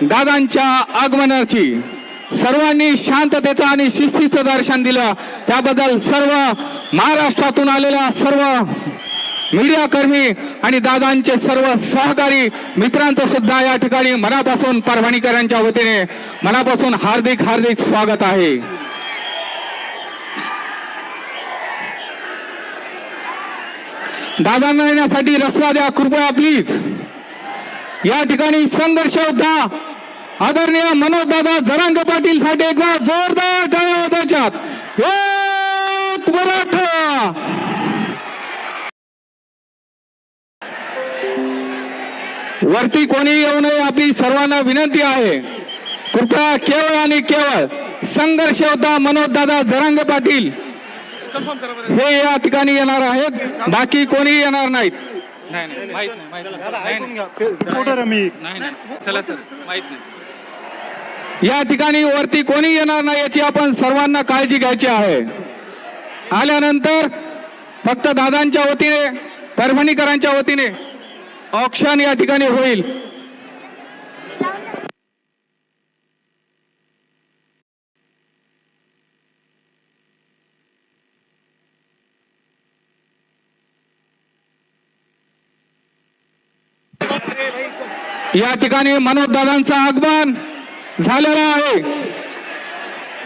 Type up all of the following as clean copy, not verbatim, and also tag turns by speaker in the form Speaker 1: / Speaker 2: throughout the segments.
Speaker 1: दादांच्या आगमनाची सर्वांनी शांततेचं आणि शिस्तीचं दर्शन दिलं त्याबद्दल सर्व महाराष्ट्रातून आलेल्या सर्व मीडिया कर्मी आणि दादांचे सर्व सहकारी मित्रांचं सुद्धा या ठिकाणी मनापासून परभणीकरांच्या वतीने मनापासून हार्दिक हार्दिक स्वागत आहे। दादांना येण्यासाठी रस्ता द्या कृपया प्लीज। या ठिकाणी संघर्ष योद्धा आदरणीय मनोज दादा जरांगे पाटील साठी एकदा जोरदार टाळ्या वाजवायच्यात। एक मराठा वरती कोणी येऊ नये आपली सर्वांना विनंती आहे। कृपया केवळ आणि केवळ संघर्ष योद्धा मनोज दादा जरांगे पाटील हे या ठिकाणी येणार आहेत, बाकी कोणी येणार नाहीत। या ठिकाणी वरती कोणी येणार नाही याची आपण सर्वांना काळजी घ्यायची आहे। आल्यानंतर फक्त दादांच्या वतीने परभणीकरांच्या वतीने ऑक्शन या ठिकाणी होईल। या ठिकाणी मनोज दादांचं आगमन झालेलं आहे।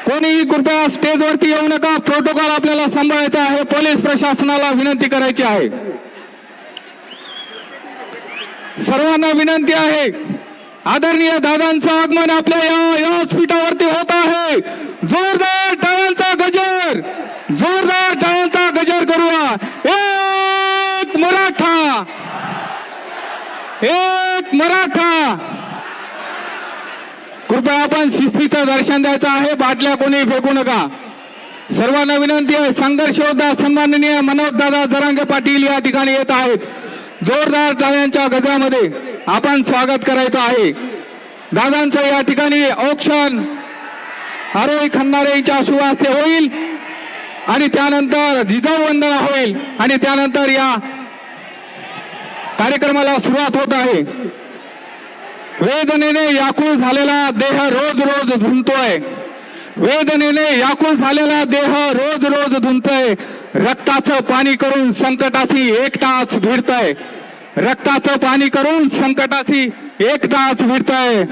Speaker 1: कोणीही कृपया स्टेजवरती येऊ नका, प्रोटोकॉल आपल्याला सांभाळायचा आहे। पोलीस प्रशासनाला विनंती करायची आहे, सर्वांना विनंती आहे। आदरणीय दादांचं आगमन आपल्या या व्यासपीठावरती होत आहे। जोरदार टाळ्यांचा गजर, जोरदार टाळ्यांचा गजर करूया। एक मराठा, एक मराठा। कृपया आपण शिस्तीचं दर्शन द्यायचं आहे, बाटल्या कोणी फेकू नका। सर्वांना विनंती आहे। संघर्ष योद्धा सन्माननीय मनोज दादा जरांगे पाटील या ठिकाणी येत आहेत। जोरदार टाळ्यांच्या गजरामध्ये आपण स्वागत करायचं आहे। दादांचं या ठिकाणी औक्षण आरोही खंदारेंच्या शुभ हस्ते होईल आणि त्यानंतर जिजाऊ वंदना होईल आणि त्यानंतर या कार्यक्रमाला सुरुवात होत आहे। वेदनेने व्याकुळ झालेला देह रोज रोज धुंतोय, वेदनेने व्याकुळ झालेला देह रोज रोज धुंतोय। रक्ताचं पाणी करून संकटाशी एकटाच भिडतय, रक्ताचं पाणी करून संकटाशी एकटाच भिडतय।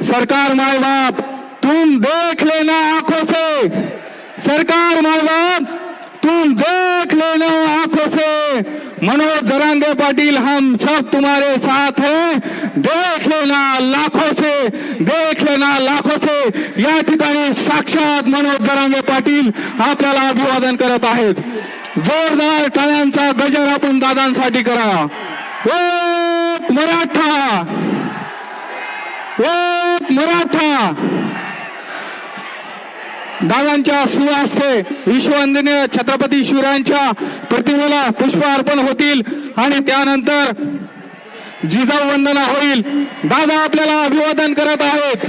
Speaker 1: सरकार माय बाप तुम देख लेना आंखों से, सरकार माय बाप तुम देख लेना आंखों से। मनोज जरांगे पाटिल हम सब तुम्हारे साथ हैं, देख लेना लाखों से, देख लेना लाखों से। या ठिकाणी साक्षात मनोज जरांगे पाटील आपल्याला अभिवादन करत आहेत। जोरदार टाळ्यांचा गजर आपण दादांसाठी करा। एक मराठा, एक मराठा। दादांच्या सुहस्ते विश्ववंदनीय छत्रपती शिवरायांच्या प्रतिमेला पुष्प अर्पण होतील आणि त्यानंतर जिजाऊ वंदना होईल। दादा आपल्याला अभिवादन करत आहेत।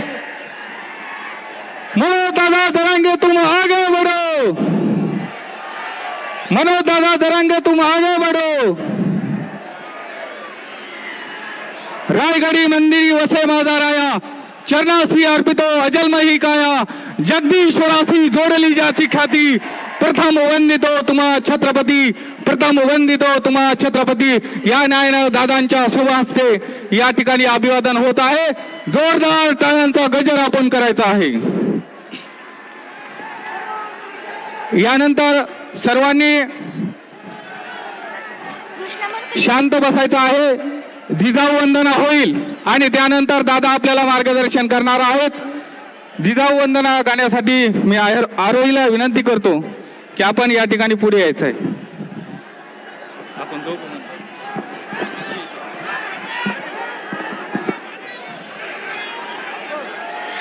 Speaker 1: मनोज दादा जरांगे तुम आगे बढ़ो, मनोज दादा जरांगे तुम आगे बढ़ो। रायगडी मंदिरी वसे माझा राया, चरणासी अर्पितो अजलमही काया। जगदीश्वरासी जोडली ज्याची ख्याती, प्रथम वंदितो तुम्हा छत्रपती, प्रथम वंदितो तुम्हा छत्रपती। या न्यायानं दादांच्या शुभ हस्ते या ठिकाणी अभिवादन होत आहे। जोरदार टाळ्यांचा गजर आपण करायचा आहे। यानंतर सर्वांनी शांत बसायचं आहे। जिजाऊ वंदना होईल आणि त्यानंतर दादा आपल्याला मार्गदर्शन करणार आहेत। जिजाऊ वंदना गाण्यासाठी मी आरोहीला विनंती करतो की आपण या ठिकाणी पुढे यायचं आहे। आपण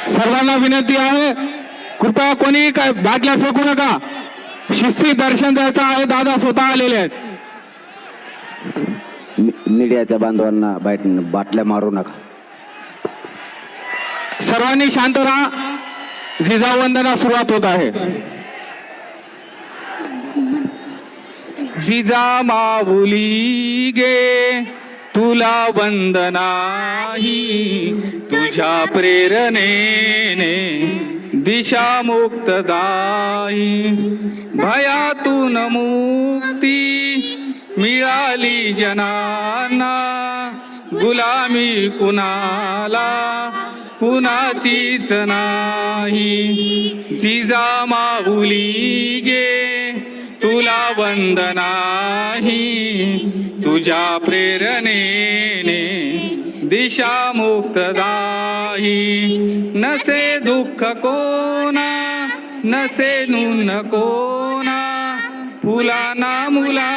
Speaker 1: सर्वांना विनंती आहे, कृपया कोणी काय बाटल्या फेकू नका, शिस्ती दर्शन द्यायचं आहे। दादा स्वतः आलेले आहेत।
Speaker 2: मीडियाच्या बांधवांना बाटल्या मारू नका।
Speaker 1: सर्वांनी शांत राहा। जिजाऊ वंदना सुरुवात होत आहे। जिजा माऊली गे तुला वंदनाही तुझ्या प्रेरणेने दिशा मुक्तदायी भयातून मुक्ती मिळाली जनांना गुलामी कुणाला कुणाचीच नाही जिजामाऊली गे तुला वंदनाही तुझ्या प्रेरणेने दिशा मुक्तदायी नसे दुःख कोणा नसे नून कोणा फुला ना मुला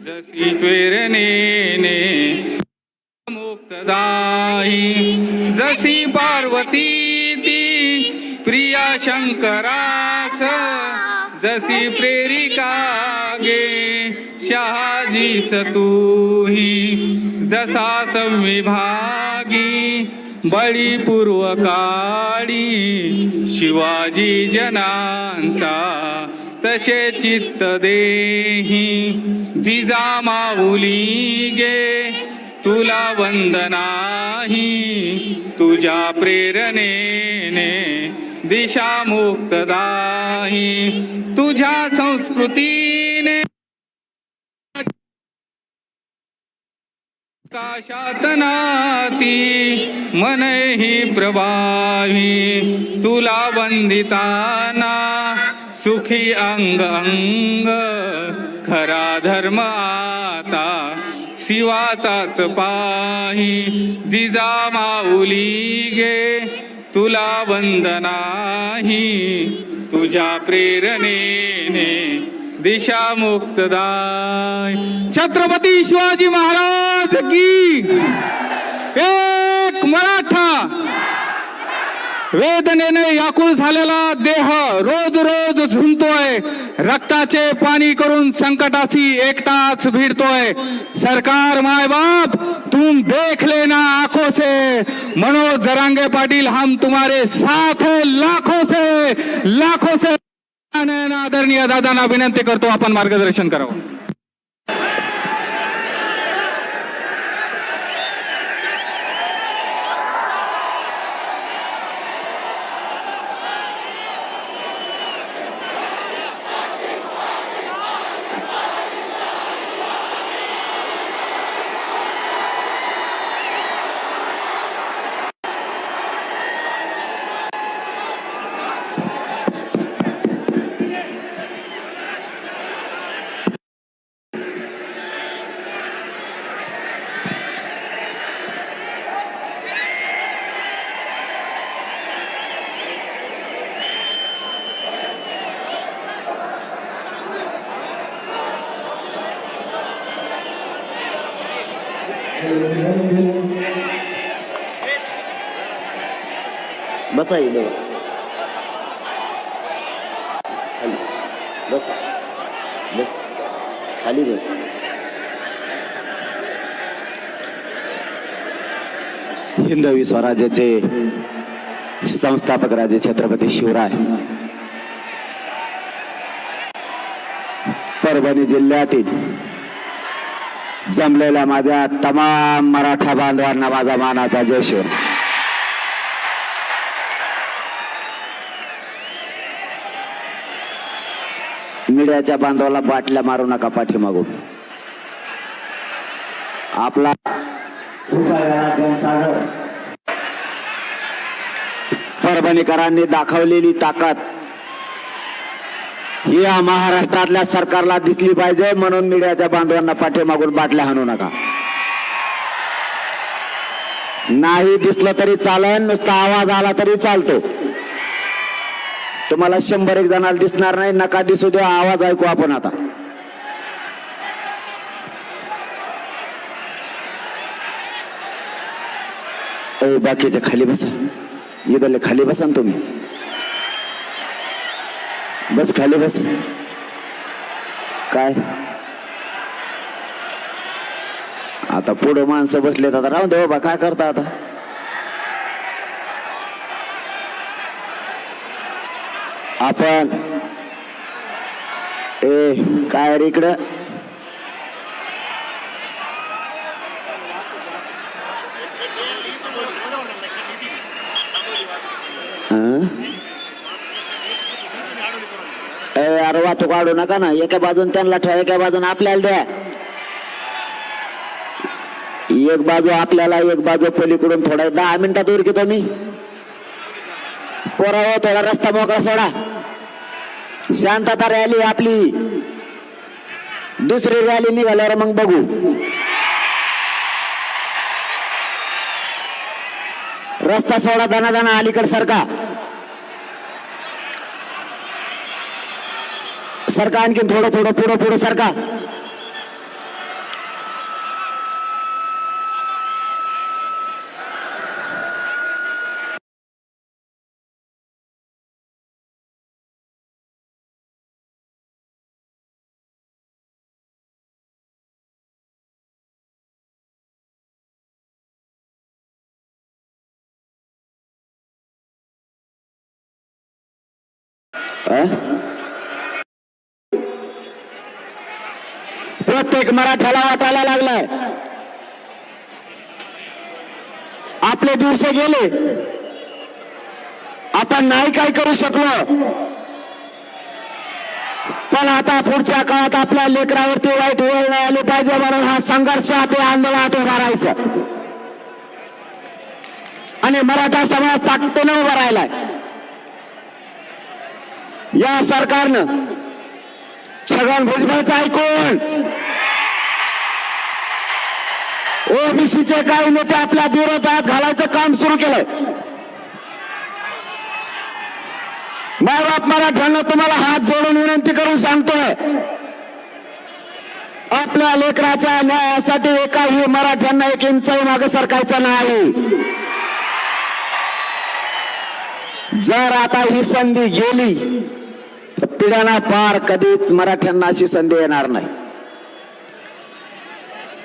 Speaker 1: जशी प्रेरणेने मुक्तदायी जशी पार्वती ती प्रिया शंकरास जशी प्रेरिका गे शहाजीस तूही जसा संविभागी बळी पूर्व काळी शिवाजी जनांचा तसे चित्त देही जिजामाऊली गे तुला वंदनाही तुझ्या प्रेरणेने दिशा मुक्तदायी तुझ्या संस्कृतीने काशात नाती मनही प्रभावी तुला वंदिताना सुखी अंग अंग खरा धर्म आता शिवाचाच पाही जिजामाऊली गे तुला वंदनाही तुझ्या प्रेरणेने दिशा मुक्तदाय छत्रपती शिवाजी महाराज की एक मराठा वेदनेने व्याकुळ झालेला देह रोज रोज झुंजतोय रक्ताचे पाणी करून संकटाशी एकटाच भिडतोय सरकार माय बाप तुम देख लेना आंखों से मनोज जरांगे पाटील हम तुम्हारे साथ है लाखों से आदरणीय दादांना विनंती करतो आपण मार्गदर्शन करावं
Speaker 2: बसा इथे बस खाली बस बस खाली बस हिंदवी स्वराज्याचे संस्थापक राजे छत्रपती शिवराय परभणी जिल्ह्यातील जमलेल्या माझ्या तमाम मराठा बांधवांना माझा मानाचा जय शिवराय. मीडियाच्या बांधवाला बाटल्या मारू नका पाठीमागून. आपला जनसागर परभणीकरांनी दाखवलेली ताकद ही या महाराष्ट्रातल्या सरकारला दिसली पाहिजे म्हणून मीडियाच्या बांधवांना पाठीमागून बाटल्या हाणू नका. नाही दिसलं तरी चालेल, नुसता आवाज आला तरी चालतो. तुम्हाला 100-1 जणांना दिसणार नाही, नका दिसू द्या, आवाज ऐकू आपण आता. बाकीचे खाली बसा, इथले खाली बसा ना तुम्ही, बस खाली बस. काय आता पुढे माणसं बसलेत, आता राहू दे बाबा, काय करता आता. आपण काय रे इकडं अरे वाहतूक काढू नका ना. एका बाजून त्यांना ठेवा, एका बाजून आपल्याला द्या. एक बाजू आपल्याला, एक बाजू पलीकडून. थोडा 10 मिनिटात दूर घेतो मी. पोराव थोडा रस्ता मोकळा सोडा. शांतता रॅली आपली. दुसरी रॅली निघाल्यावर मग बघू. रस्ता सोडा, दाना अलीकड सरका. सरका आणखीन थोडं थोडं पुढं सरका. प्रत्येक मराठ्याला वाटायला लागलाय आपले दिवस गेले, आपण नाही काय करू शकलो. पण आता पुढच्या काळात आपल्या लेकरावरती वाईट वेळ नाही आली पाहिजे म्हणून हा संघर्ष ते आंदोलनात उभा राहायचं. आणि मराठा समाज ताकदीने उभा राहिलाय. या सरकारनं छगन भुजबळचं ऐकून ओबीसीचे काही नेते आपल्या विरोधात घालायचं काम सुरू केलंय. मायबाप मराठ्यांना तुम्हाला हात जोडून विनंती करून सांगतोय, आपल्या लेकराच्या न्यायासाठी एकाही मराठ्यांना एक इंचही मागे सरकायचं नाही. जर आता ही संधी गेली तर पिढ्यांना पार कधीच मराठ्यांना अशी संधी येणार नाही.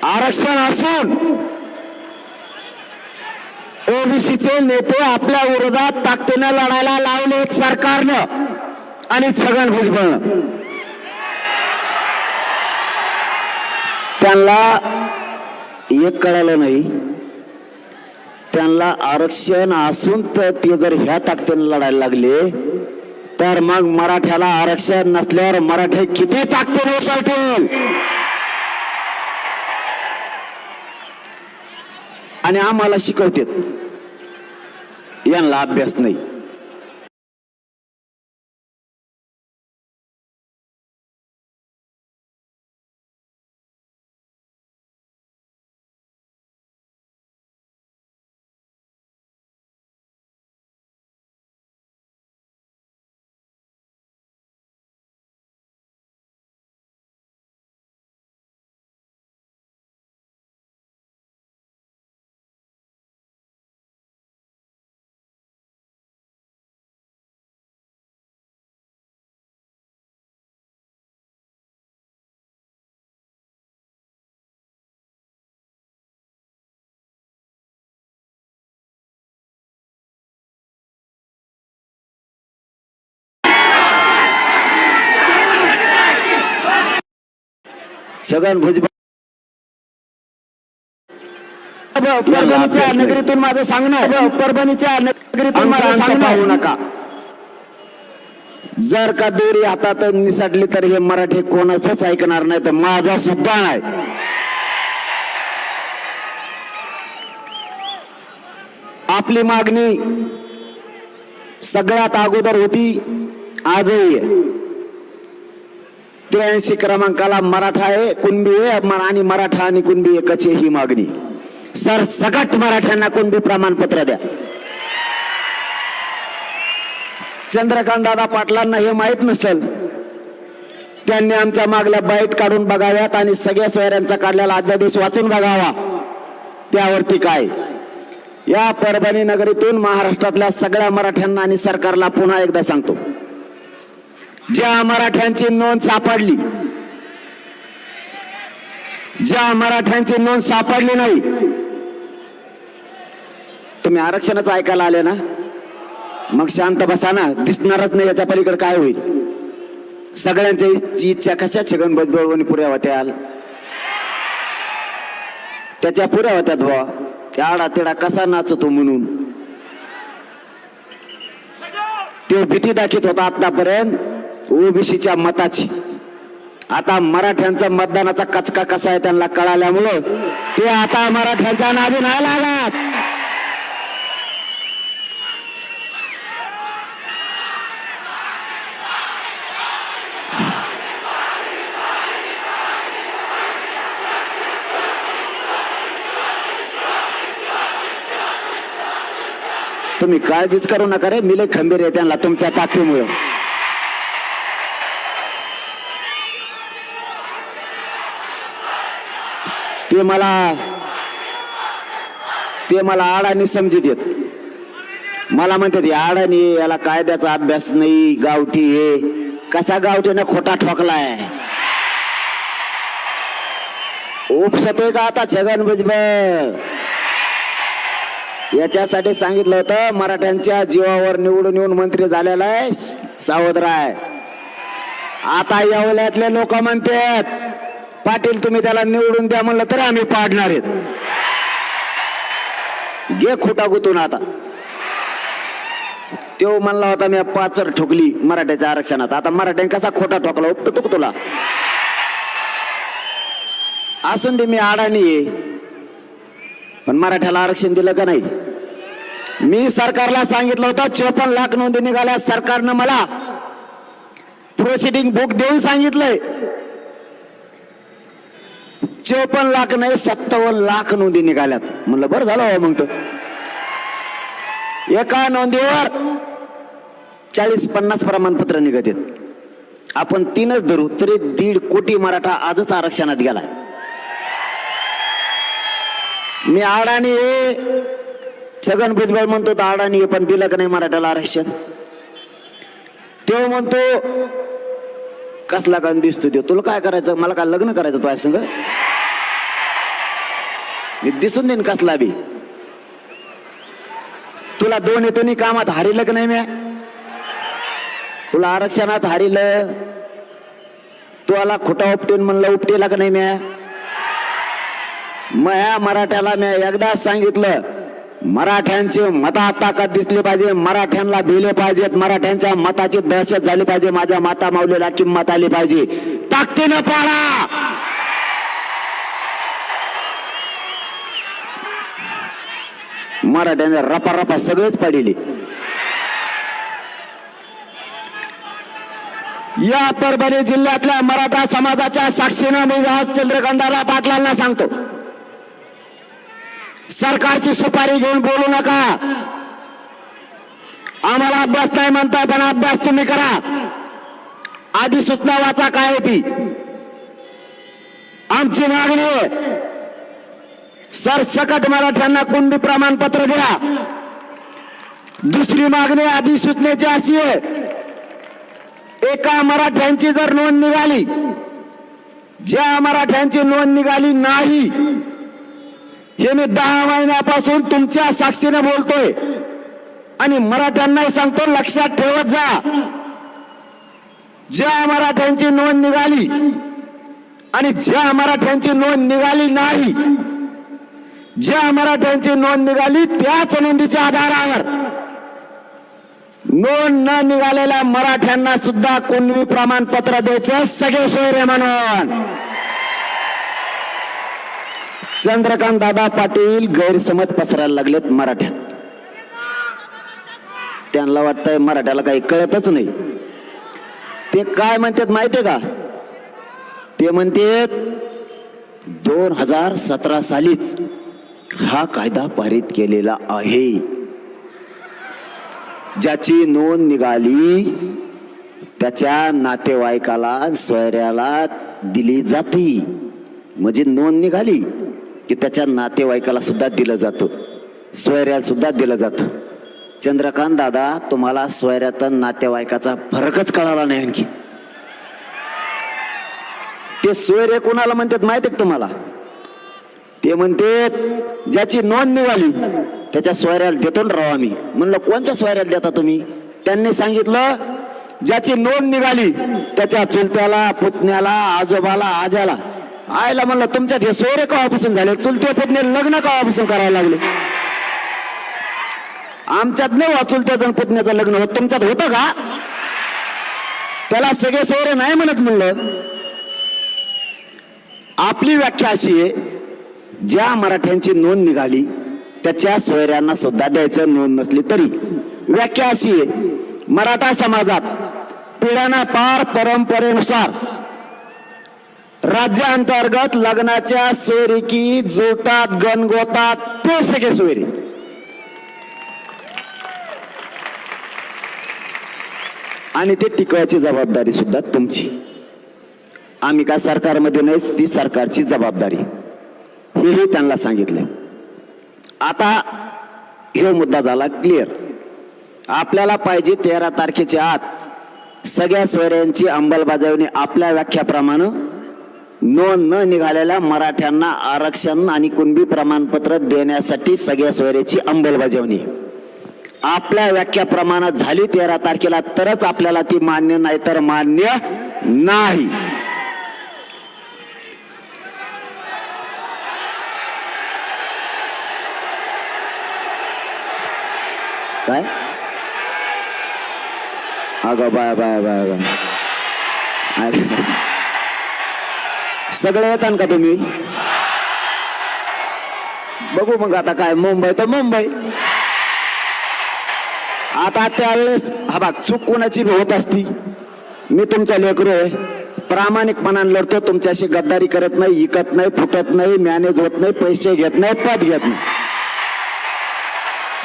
Speaker 2: आरक्षण असून ओबीसीचे नेते आपल्या विरोधात ताकदीने लढायला लावले सरकारनं आणि छगन भुजबळनं. त्यांना एक कळालं नाही, त्यांना आरक्षण असून तर ते जर ह्या ताकदीने लढायला लागले तर मग मराठ्याला आरक्षण नसल्यावर मराठे किती ताकदीने उसळतील. आणि आम्हाला शिकवतात, यांना अभ्यास नाही. छगन भुजबळ परभणीच्या नगरीतून माझं सांगणं, परभणीच्या नगरीतून माझं सांगणं पाहू नका. जर का दोरी हातात निसटली तर हे मराठी कोणाचंच ऐकणार नाही, तर माझा सुद्धा नाही. आपली मागणी सगळ्यात अगोदर होती, आजही आहे. 83 क्रमांकाला मराठा आहे, कुणबी आहे आणि मराठा आणि कुणबी एकच आहे ही मागणी. सरसकट मराठ्यांना कुणबी प्रमाणपत्र द्या. चंद्रकांत दादा पाटलांना हे माहित नसेल, त्यांनी आमच्या मागल्या बाईट काढून बघाव्यात आणि सगळ्या सोयऱ्यांचा काढलेला अध्यादेश वाचून बघावा. त्यावरती काय, या परभणी नगरीतून महाराष्ट्रातल्या सगळ्या मराठ्यांना आणि सरकारला पुन्हा एकदा सांगतो, ज्या मराठ्यांची नोंद सापडली, ज्या मराठ्यांची नोंद सापडली नाही, तुम्ही आरक्षणाचं ऐकायला आले ना, मग शांत बसा ना, दिसणारच नाही याच्या पलीकडे काय होईल. सगळ्यांची इच्छा कशा छगन भुजबळ पुऱ्या होत्याल, त्याच्या पुऱ्या होत्यात भावा. त्या आडा तेडा कसा नाचतो म्हणून तो भीती दाखवत होता आतापर्यंत ओबीसीच्या मताची. आता मराठ्यांचा मतदानाचा कचका कसा आहे त्यांना कळाल्यामुळं ते आता मराठ्यांचा नादी नाही लागत. तुम्ही काळजीच करू नका रे, मी लय खंबीर आहे त्यांना तुमच्या ताकदीमुळे. ते मला आडानी समजित येत. मला म्हणतात आडानी याला कायद्याचा अभ्यास नाही, गावठी हे. कसा गावठीनं खोटा ठोकलाय, उपसतोय का आता छगन भुजबळ. याच्यासाठी सांगितलं होतं मराठ्यांच्या जीवावर निवडून येऊन मंत्री झालेला आहे सावध राय. आता येवल्यातले लोक म्हणतात पाटील तुम्ही त्याला निवडून द्या, म्हणलं तरी आम्ही पाडणार आहेत. घे खोटा गुतून. आता तो म्हणला होता मी पाचर ठोकली मराठ्याच्या आरक्षणात, आता मराठ्याने कसा खोटा ठोकला उपटतो का तुला. असून दे मी अडाणी आहे पण मराठ्याला आरक्षण दिलं का नाही. मी सरकारला सांगितलं होतं 54 लाख नोंदी निघाल्या. सरकारनं मला प्रोसिडिंग बुक देऊन सांगितलंय 54 लाख नाही 57 लाख नोंदी निघाल्यात. म्हणलं बरं झालं हो. मग तर एका नोंदीवर 40-50 प्रमाणपत्र निघत आहेत. आपण 3च धरू तरी 1.5 कोटी मराठा आजच आरक्षणात गेला. मी अडाणी आहे, छगन भुजबळ म्हणतो तर अडाणी आहे पण दिलं का नाही मराठ्याला आरक्षण. तो म्हणतो कसला का दिसतो तो, तुला काय करायचं, मला काय लग्न करायचं तुझ्या संग, मी दिसून देईन कसला बी. तुला दोन्ही कामात हारिलं का नाही, म्या तुला आरक्षणात हारिलं, तुला खोटा उपटेन म्हणलं उपटेला का नाही. म्या मराठ्याला मी एकदा सांगितलं मराठ्यांचे मतात ताकद दिसली पाहिजे, मराठ्यांना भिले पाहिजेत, मराठ्यांच्या मताची दहशत झाली पाहिजे, माझ्या माता माऊलीला किंमत आली पाहिजे. ताकदीनं पाडा. मराठ्यांना रपा सगळेच पाडिले. या परभणी जिल्ह्यातल्या मराठा समाजाच्या साक्षीनं मी आज चंद्रकांतदादा पाटलांना सांगतो, सरकारची सुपारी घेऊन बोलू नका. आम्हाला अभ्यास नाही म्हणताय पण अभ्यास तुम्ही करा. अधिसूचना वाचा काय होती. आमची मागणी आहे सरसकट मराठ्यांना कुणबी प्रमाणपत्र द्या. दुसरी मागणी अधिसूचनेची अशी आहे, एका मराठ्यांची जर नोंद निघाली, ज्या मराठ्यांची नोंद निघाली नाही, हे मी 10 महिन्यापासून तुमच्या साक्षीने बोलतोय आणि मराठ्यांनाही सांगतो लक्षात ठेवत जा. ज्या मराठ्यांची नोंद निघाली आणि ज्या मराठ्यांची नोंद निघाली नाही, ज्या मराठ्यांची नोंद निघाली त्याच नोंदीच्या आधारावर नोंद न निघालेल्या मराठ्यांना सुद्धा कुणबी प्रमाणपत्र द्यायचं सगळे सोयरे म्हणून. चंद्रकांत दादा पाटील गैरसमज पसरायला लागलेत मराठ्यात. त्यांना वाटतंय मराठ्याला काही कळतच नाही. ते काय म्हणतात माहितीये का, ते म्हणतात 2017 सालीच हा कायदा पारित केलेला आहे. ज्याची नोंद निघाली त्याच्या नातेवाईकाला सोयऱ्याला दिली जाते. म्हणजे नोंद निघाली की त्याच्या नातेवाईकाला सुद्धा दिलं जातं, सोयऱ्याला सुद्धा दिलं जातं. चंद्रकांत दादा तुम्हाला सोयऱ्यात नातेवाईकाचा फरकच कळाला नाही. आणखी ते सोयरे कोणाला म्हणतात माहिती आहे तुम्हाला, ते म्हणतात ज्याची नोंद निघाली त्याच्या सोयऱ्याला देतो ना राव आम्ही. म्हणलं कोणत्या सोयऱ्याला देता तुम्ही? त्यांनी सांगितलं ज्याची नोंद निघाली त्याच्या चुलत्याला, पुतण्याला, आजोबाला, आज्याला. आयला म्हणलं तुमच्यात हे सोयरे केव्हापासून झाले? चुलते पुतणे लग्न केव्हापासून करायला लागले? आमच्यात नाही वा चुलत्याचं पुतण्याचं लग्न होत, तुमच्यात होतं का? त्याला सगळे सोयरे नाही म्हणत. म्हणलं आपली व्याख्या अशी आहे, ज्या मराठ्यांची नोंद निघाली त्याच्या सोयऱ्यांना सुद्धा द्यायचं, नोंद नसली तरी. व्याख्या अशी आहे, मराठा समाजात पिढ्याना पार परंपरेनुसार राज्यांतर्गत लग्नाच्या सोयरिकी जुळतात, गणगोतात ते सगळे सोयरे. आणि ते टिकवायची जबाबदारी सुद्धा तुमची. आम्ही काय सरकारमध्ये नाहीच, ती सरकारची जबाबदारी. हेही त्यांना सांगितलं. आता हे मुद्दा झाला क्लिअर. आपल्याला पाहिजे 13 तारखेच्या आत सगळ्या सोयऱ्यांची अंमलबजावणी आपल्या व्याख्याप्रमाणे. नोंद न निघालेल्या मराठ्यांना आरक्षण आणि कुणबी प्रमाणपत्र देण्यासाठी सगळ्या सोयऱ्याची अंमलबजावणी आपल्या व्याख्याप्रमाणे झाली 13 तारखेला, तरच आपल्याला ती मान्य, नाही तर मान्य नाही. काय अगं बाय बाय बाय बाय, सगळे येतात का तुम्ही? बघू मग आता काय, मुंबई तर मुंबई. आता त्यावेळेस हा बघ, चूक कोणाची भी होत असती. मी तुमचा लेकरू आहे, प्रामाणिकपणाने लढतो, तुमच्याशी गद्दारी करत नाही, इकत नाही, फुटत नाही, मॅनेज होत नाही, पैसे घेत नाही, पद घेत नाही.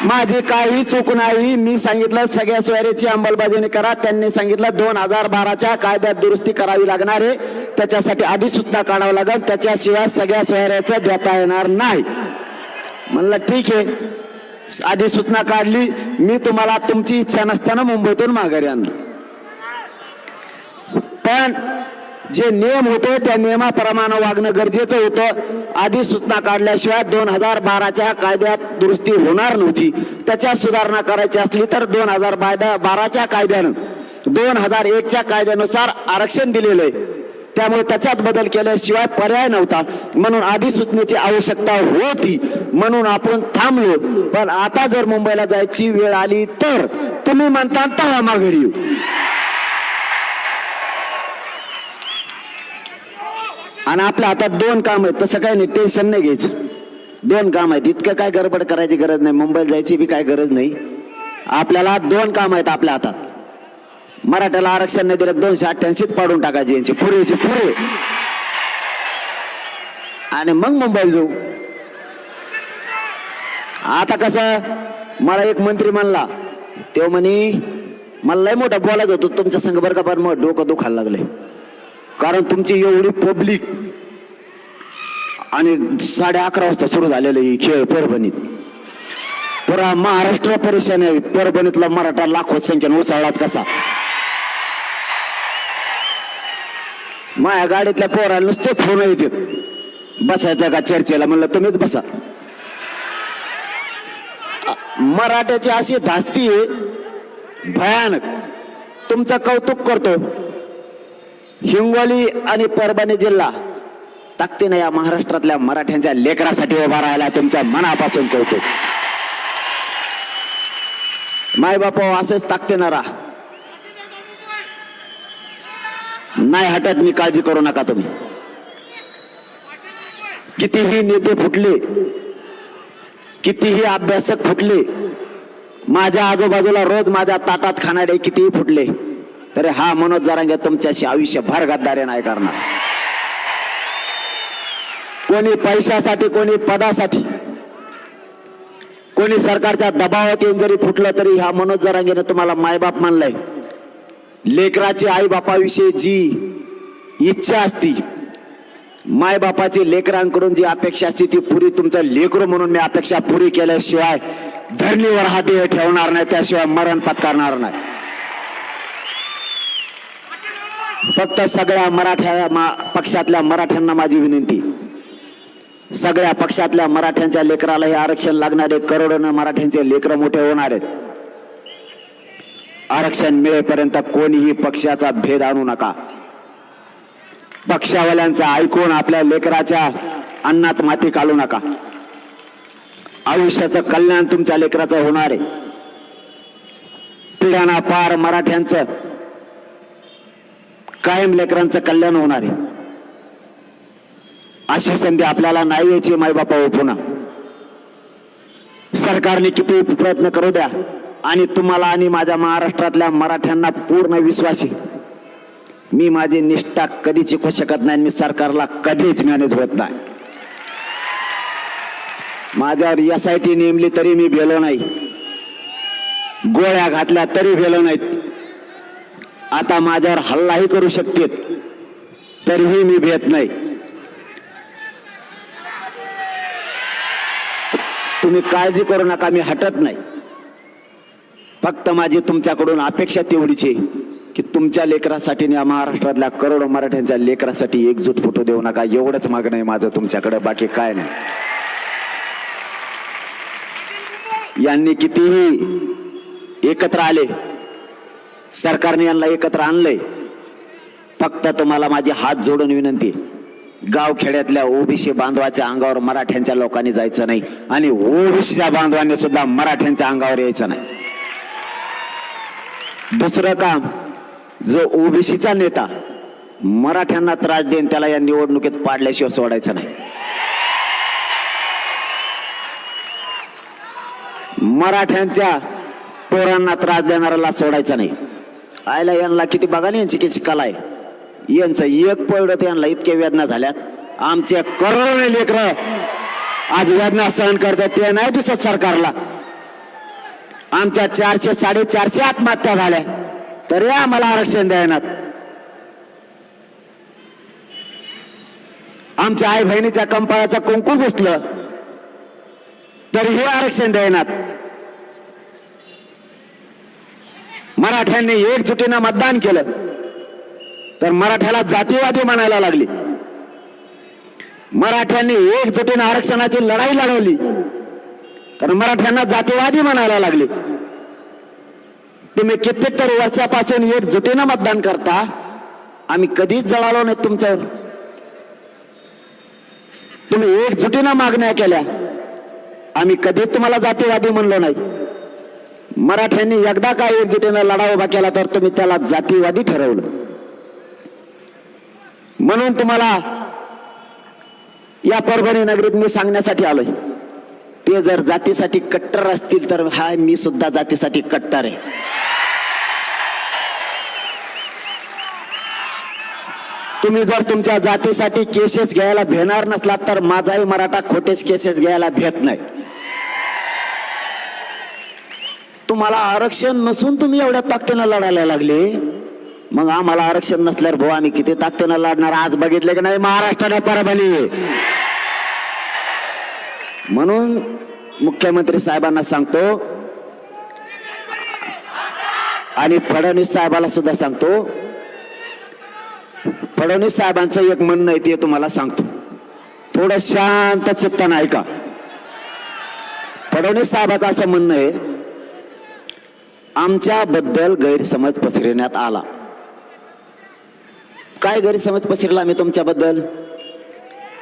Speaker 2: माझी काही चूक नाही. मी सांगितलं सगळ्या सोयऱ्याची अंमलबजावणी करा. त्यांनी सांगितलं 2012च्या कायद्यात दुरुस्ती करावी लागणार आहे, त्याच्यासाठी अधिसूचना काढावं लागेल, त्याच्याशिवाय सगळ्या सोयऱ्याचं देता येणार नाही. म्हणलं ठीक आहे, अधिसूचना काढली. मी तुम्हाला तुमची इच्छा नसताना मुंबईतून माघारी आणलं. पण जे नियम होते त्या नियमाप्रमाणे वागणं गरजेचं होतं. अधिसूचना काढल्याशिवाय 2012च्या कायद्यात दुरुस्ती होणार नव्हती. त्याच्यात सुधारणा करायची असली तर 2012च्या कायद्यानं 2001च्या कायद्यानुसार आरक्षण दिलेलं आहे, त्यामुळे त्याच्यात बदल केल्याशिवाय पर्याय नव्हता. म्हणून अधिसूचनेची आवश्यकता होती, म्हणून आपण थांबलो. पण आता जर मुंबईला जायची वेळ आली तर तुम्ही म्हणता तेव्हा माघारी येऊ. आणि आपल्या हातात 2 काम आहेत, तसं काही नाही, टेन्शन नाही घ्यायचं. 2 काम आहेत, इतकं काय गडबड करायची गरज नाही, मुंबईला जायची बी काय गरज नाही. आपल्याला 2 काम आहेत आपल्या हातात. मराठ्याला आरक्षण नाही दिलं 288 पाडून टाकायचे यांचे पुरेचे पुरे, आणि मग मुंबईला जाऊ. आता कसं, मला एक मंत्री म्हणला, तो म्हणे मला लय मोठं बोलायचं होतं तुमच्या संघ बरं का, पण मग डोकं दुखायला लागलंय, कारण तुमची एवढी पब्लिक. आणि 11:30 वाजता सुरू झालेलं ही खेळ परभणीत. पुरा महाराष्ट्र परेशान आहे. परभणीतला मराठा लाखो संख्येने उसळलाच कसा. माझ्या गाडीतल्या पोराला नुसते फोन येतात, बसायचं का चर्चेला? म्हणलं तुम्हीच बसा. मराठ्याची अशी धास्ती आहे भयानक. तुमचं कौतुक करतो. हिंगोली आणि परभणी जिल्हा ताकदीने या महाराष्ट्रातल्या मराठ्यांच्या लेकरासाठी उभा राहिला, तुमच्या मनापासून कौतुक. माय बापा असंच ताकदीने राहा, नाही हटत मी, काळजी करू नका तुम्ही. कितीही नेते फुटले, कितीही अभ्यासक फुटले, माझ्या आजूबाजूला रोज माझ्या ताटात खाणारे कितीही फुटले, तरी हा मनोज जरांगे तुमच्याशी आयुष्यभर गद्दारी नाही करणार. कोणी पैशासाठी, कोणी पदासाठी, कोणी सरकारच्या दबावात येऊन जरी फुटलं तरी ह्या मनोज जरांगेने तुम्हाला मायबाप मानलंय. लेकराची आई बापाविषयी जी इच्छा असती, मायबापाची लेकरांकडून जी अपेक्षा असते ती पुरी तुमचं लेकरू म्हणून मी अपेक्षा पुरी केल्याशिवाय धरणीवर हा देह ठेवणार नाही, त्याशिवाय मरण पत्करणार नाही. फक्त सगळ्या मराठ्या पक्षातल्या मराठ्यांना माझी विनंती, सगळ्या पक्षातल्या मराठ्यांच्या लेकराला हे आरक्षण लागणारे, करोडोनं मराठ्यांचे लेकरं मोठे होणार आहेत. आरक्षण मिळेपर्यंत कोणीही पक्षाचा भेद आणू नका. पक्षावाल्यांचा ऐकून आपल्या लेकराच्या अन्नात माती घालू नका. आयुष्याचं कल्याण तुमच्या लेकराचं होणार आहे. पिढ्याना पार मराठ्यांचं कायम लेकरांचं कल्याण होणार आहे. अशी संधी आपल्याला नाही यायची मायबापा हो. पुन्हा सरकारने किती प्रयत्न करू द्या, आणि तुम्हाला आणि माझ्या महाराष्ट्रातल्या मराठ्यांना पूर्ण विश्वास आहे. मी माझी निष्ठा कधी चुकवू शकत नाही. मी सरकारला कधीच मॅनेज होत नाही. माझ्यावर SIT नेमली तरी मी भेलो नाही, गोळ्या घातल्या तरी भेलो नाहीत. आता माझ्यावर हल्लाही करू शकते तरीही मी भेट नाही. तुम्ही काळजी करू नका, मी हटत नाही. फक्त माझी तुमच्याकडून अपेक्षा तेवढीच आहे की तुमच्या लेकरासाठी या महाराष्ट्रातल्या करोडो मराठ्यांच्या लेकरासाठी एकजूट फुटू देऊ नका. एवढंच मागणं आहे माझं तुमच्याकडे, बाकी काय नाही. यांनी कितीही एकत्र आले, सरकारने यांना एकत्र आणलंय. फक्त तुम्हाला माझी हात जोडून विनंती, गावखेड्यातल्या ओबीसी बांधवाच्या अंगावर मराठ्यांच्या लोकांनी जायचं नाही, आणि ओबीसीच्या बांधवांनी सुद्धा मराठ्यांच्या अंगावर यायचं नाही. दुसरं काम, जो ओबीसीचा नेता मराठ्यांना त्रास देईन त्याला या निवडणुकीत पाडल्याशिवाय सोडायचं नाही. मराठ्यांच्या पोरांना त्रास देणाऱ्याला सोडायचं नाही. आयला यांना किती बघा ना, यांची किती कला आहे. यांचं एक पडलं तर यांना इतके वेदना झाल्यात. आमचे करोडो लेकरं आज वेदना सहन करतात, ते नाही दिसत सरकारला. आमच्या 400-450 आत्महत्या झाल्या तरी आम्हाला आरक्षण द्यायनात. आमच्या आई बहिणीच्या कंपाळाचं कुंकू पुसलं तरीही आरक्षण द्यायनात. मराठ्यांनी एकजुटीनं मतदान केलं तर मराठ्याला जातीवादी म्हणायला लागली. मराठ्यांनी एकजुटीनं आरक्षणाची लढाई लढवली तर मराठ्यांना जातीवादी म्हणायला लागले. तुम्ही कित्येक तरी वर्षापासून एकजुटीनं मतदान करता, आम्ही कधीच जळालो नाही तुमच्यावर. तुम्ही एकजुटीनं मागण्या केल्या, आम्ही कधीच तुम्हाला जातीवादी म्हणलो नाही. मराठ्यांनी एकदा का एकजुटीनं लढा उभा केला तर तुम्ही त्याला जातीवादी ठरवलं. म्हणून तुम्हाला या परभणी नगरीत मी सांगण्यासाठी आलोय, ते जर जातीसाठी कट्टर असतील तर हा मी सुद्धा जातीसाठी कट्टर आहे. तुम्ही जर तुमच्या जातीसाठी केसेस घ्यायला भेटणार नसलात तर माझाही मराठा खोटेच केसेस घ्यायला भेट नाही. तुम्हाला आरक्षण नसून तुम्ही एवढ्या ताकदीनं लढायला लागले, मग आम्हाला आरक्षण नसल्यावर भाऊ आम्ही किती ताकदीनं लढणार. आज बघितले की नाही महाराष्ट्राने परभणी. म्हणून मुख्यमंत्री साहेबांना सांगतो आणि फडणवीस साहेबाला सुद्धा सांगतो, फडणवीस साहेबांचं एक म्हणणं आहे ते तुम्हाला सांगतो, थोडं शांत चित्तानं ऐका. फडणवीस साहेबांचं असं म्हणणं आहे, आमच्याबद्दल गैरसमज पसरवण्यात आला. काय गैरसमज पसरला मी तुमच्याबद्दल?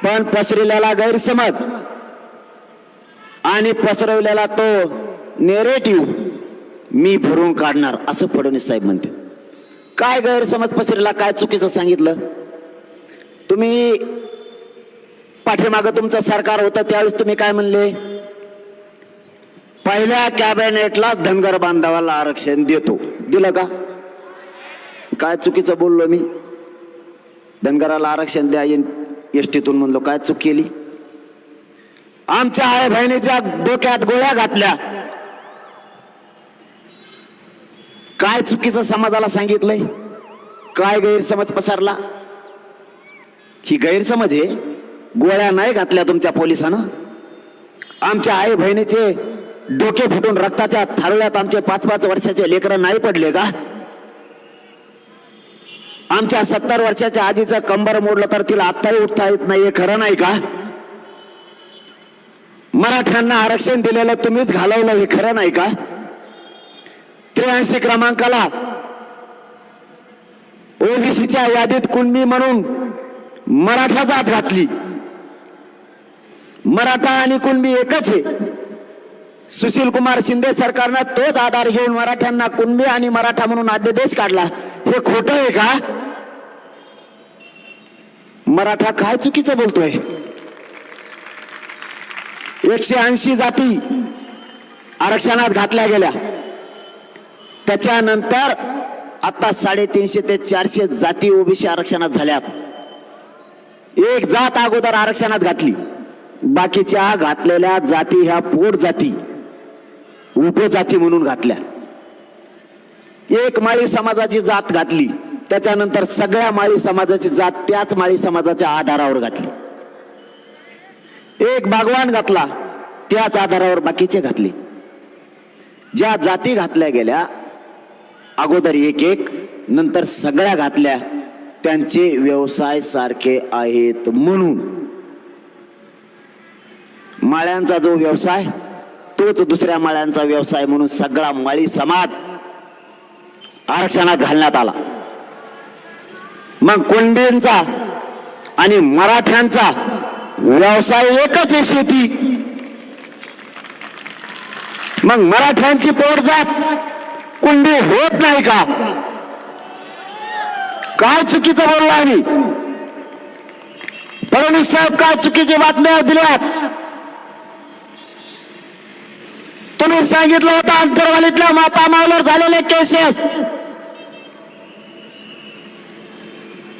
Speaker 2: पण पसरलेला गैरसमज आणि पसरवलेला तो नेरेटिव्ह मी भरून काढणार असं फडणवीस साहेब म्हणते. काय गैरसमज पसरला, काय चुकीचं सांगितलं? तुम्ही पाठीमागं तुमचं सरकार होतं त्यावेळेस तुम्ही काय म्हणले? पहिल्या कॅबिनेटला धनगर बांधवाला आरक्षण देतो. दिलं का? काय चुकीचं बोललो मी? धनगराला आरक्षण द्या एसटीतून म्हणलो, काय चूक केली? आमच्या आई बहिणीच्या डोक्यात गोळ्या घातल्या, काय चुकीचं समाजाला सांगितलंय? काय गैरसमज पसरला? ही गैरसमज आहे. गोळ्या नाही घातल्या तुमच्या पोलिसानं. आमच्या आई बहिणीचे डोके फुटून रक्ताच्या थारोळ्यात आमचे 5-5 वर्षाचे लेकरं नाही पडले का? आमच्या 70 वर्षाच्या आजीचं कंबर मोडलं तर तिला आत्ताही उठता येत नाही, खरं नाही का? मराठ्यांना आरक्षण दिलेलं तुम्हीच घालवलं हे खरं नाही का? 83 क्रमांकाला ओबीसीच्या यादीत कुणबी म्हणून मराठा जात घातली. मराठा आणि कुणबी एकच आहे. सुशील कुमार शिंदे सरकारनं तोच आधार घेऊन मराठ्यांना कुणबी आणि मराठा म्हणून अध्यादेश काढला. हे खोटं आहे का? मराठा काय चुकीचं बोलतोय? 180 जाती आरक्षणात घातल्या गेल्या. त्याच्यानंतर आता 350 ते 400 जाती ओबीसी आरक्षणात झाल्यात. एक जात अगोदर आरक्षणात घातली, बाकीच्या घातलेल्या जाती ह्या पोट जाती उपजाती म्हणून घातल्या. एक माळी समाजाची जात घातली, त्याच्यानंतर सगळ्या माळी समाजाची जात त्याच माळी समाजाच्या आधारावर घातली. एक बागवान घातला, त्याच आधारावर बाकीचे घातले. ज्या जाती घातल्या गेल्या अगोदर एक एक, नंतर सगळ्या घातल्या, त्यांचे व्यवसाय सारखे आहेत म्हणून माळ्यांचा जो व्यवसाय तोच दुसऱ्या माळ्यांचा व्यवसाय म्हणून सगळा माळी समाज आरक्षणात घालण्यात आला. मग कुणबींचा आणि मराठ्यांचा व्यवसाय एकच आहे, शेती. मग मराठ्यांची पोटजात कुणबी होत नाही का? काय चुकीचं बोललो आम्ही? फडणवीस साहेब काय चुकीची बातम्या दिल्यात? तुम्ही सांगितलं होतं अंतरवालीतल्या माता मावल्यावर झालेले केसेस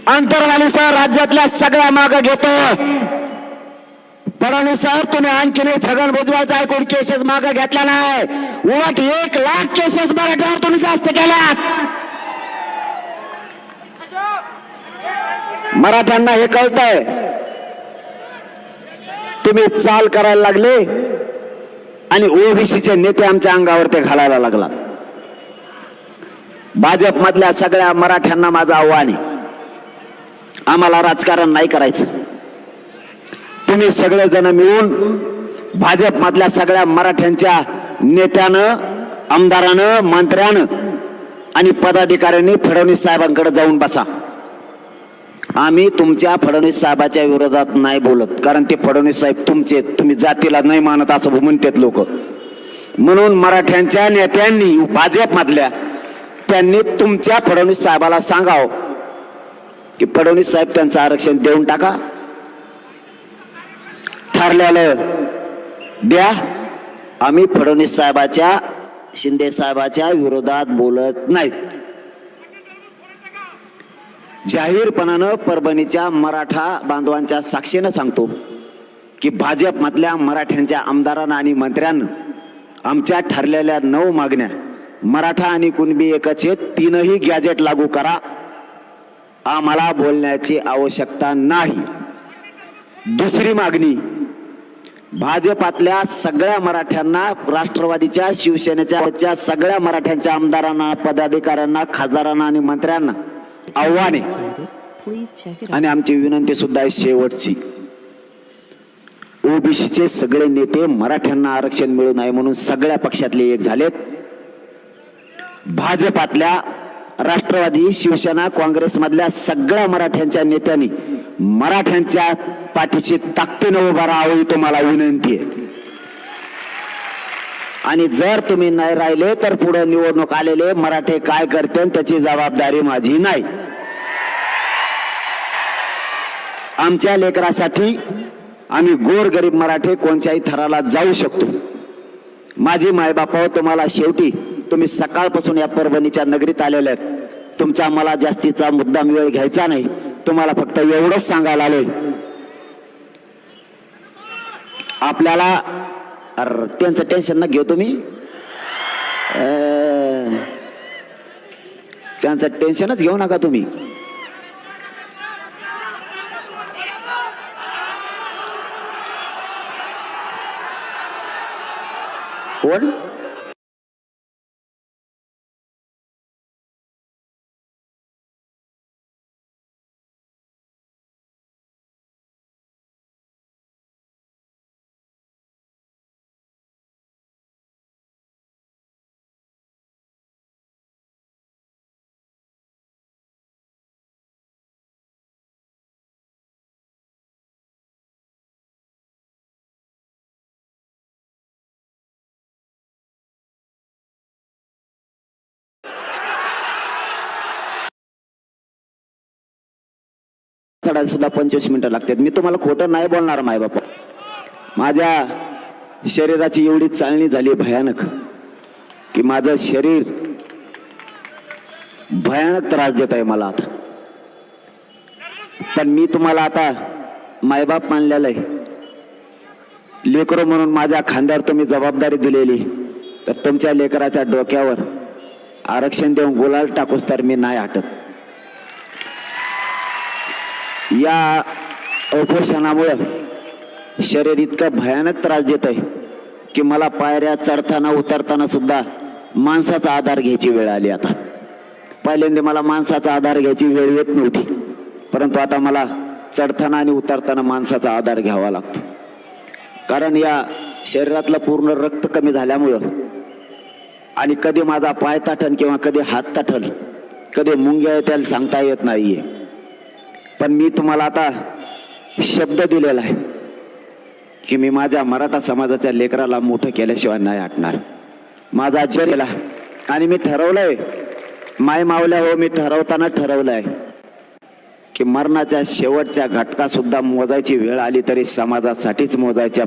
Speaker 2: अंतरवालीसह राज्यातल्या सगळ्या माग घेतो. फडणवीस साहेब तुम्ही आणखीन छगन भुजबळचा ऐकून केसेस मागे घेतला नाही. उलट 1 लाख केसेस मराठ्यावर तुम्ही जास्त केल्यात. मराठ्यांना हे कळतंय. तुम्ही चाल करायला लागले आणि ओबीसीचे नेते आमच्या अंगावर ते घालायला लागला. भाजप मधल्या सगळ्या मराठ्यांना माझं आव्हान आहे, आम्हाला राजकारण नाही करायचं. तुम्ही सगळेजण मिळून भाजप मधल्या सगळ्या मराठ्यांच्या नेत्यानं, आमदारानं, मंत्र्यानं आणि पदाधिकाऱ्यांनी फडणवीस साहेबांकडे जाऊन बसा. आम्ही तुमच्या फडणवीस साहेबाच्या विरोधात नाही बोलत, कारण ते फडणवीस साहेब तुमचे, तुम्ही जातीला नाही मानत असं म्हणतात लोक. म्हणून मराठ्यांच्या नेत्यांनी भाजप मधल्या त्यांनी तुमच्या फडणवीस साहेबाला सांगावं की फडणवीस साहेब त्यांचं आरक्षण देऊन टाका, ठरलेलं द्या. आम्ही फडणवीस साहेबाच्या, शिंदे साहेबाच्या विरोधात बोलत नाहीत. जाहीरपणानं परभणीच्या मराठा बांधवांच्या साक्षीनं सांगतो की भाजप मधल्या मराठ्यांच्या आमदारांना आणि मंत्र्यांना आमच्या ठरलेल्या 9 मागण्या, मराठा आणि कुणबी एकच आहेत, 3ही गॅजेट लागू करा. आम्हाला बोलण्याची आवश्यकता नाही. दुसरी मागणी, भाजपातल्या सगळ्या मराठ्यांना, राष्ट्रवादीच्या, शिवसेनेच्या सगळ्या मराठ्यांच्या आमदारांना, पदाधिकाऱ्यांना, खासदारांना आणि मंत्र्यांना आव्हान आहे आणि आमची विनंती सुद्धा आहे शेवटची. ओबीसीचे सगळे नेते मराठ्यांना आरक्षण मिळू नये म्हणून सगळ्या पक्षातले एक झालेत. भाजपातल्या, राष्ट्रवादी, शिवसेना, काँग्रेस मधल्या सगळ्या मराठ्यांच्या नेत्यांनी मराठ्यांच्या पाठीशी ताकदीनं उभा राहावं ही तुम्हाला विनंती आहे. आणि जर तुम्ही नाही राहिले तर पुढे निवडणूक आलेले मराठे काय करते त्याची जबाबदारी माझी नाही. आमच्या लेकरासाठी आम्ही गोरगरीब मराठे कोणत्याही थराला जाऊ शकतो. माझी मायबापा, तुम्हाला शेवटी तुम्ही सकाळपासून या परभणीच्या नगरीत आलेले आहेत. तुमचा मला जास्तीचा मुद्दाम वेळ घ्यायचा नाही. तुम्हाला फक्त एवढंच सांगायला आलोय, आपल्याला त्यांचं टेन्शन न घेऊ तुम्ही, त्यांचं टेन्शनच घेऊ नका तुम्ही. कोण चढायला सुद्धा 25 मिनिटं लागतात. मी तुम्हाला खोटं नाही बोलणार माय बापा. माझ्या शरीराची एवढी चालणी झाली भयानक की माझं शरीर भयानक त्रास देत आहे मला आता. पण मी तुम्हाला आता मायबाप मानलेलं आहे. लेकरं म्हणून माझ्या खांद्यावर तुम्ही जबाबदारी दिलेली, तर तुमच्या लेकराच्या डोक्यावर आरक्षण देऊन गुलाल टाकूस तर मी नाही हटत. या उपोषणामुळं शरीर इतकं भयानक त्रास देत आहे की मला पायऱ्या चढताना उतरताना सुद्धा माणसाचा आधार घ्यायची वेळ आली. आता पहिल्यांदा मला माणसाचा आधार घ्यायची वेळ येत नव्हती, परंतु आता मला चढताना आणि उतरताना माणसाचा आधार घ्यावा लागतो. कारण या शरीरातलं पूर्ण रक्त कमी झाल्यामुळं आणि कधी माझा पाय ताठल किंवा कधी हात ताठल, कधी मुंग्या येतील सांगता येत नाहीये. पण मी तुम्हाला आता शब्द दिलेला आहे की मी माझ्या मराठा समाजाच्या लेकराला मोठं केल्याशिवाय नाही हटणार. माझा जरीला आणि मी ठरवलंय माय मावल्या हो, मी ठरवताना ठरवलंय की मरणाच्या शेवटच्या घटका सुद्धा मोजायची वेळ आली तरी समाजासाठीच मोजायच्या.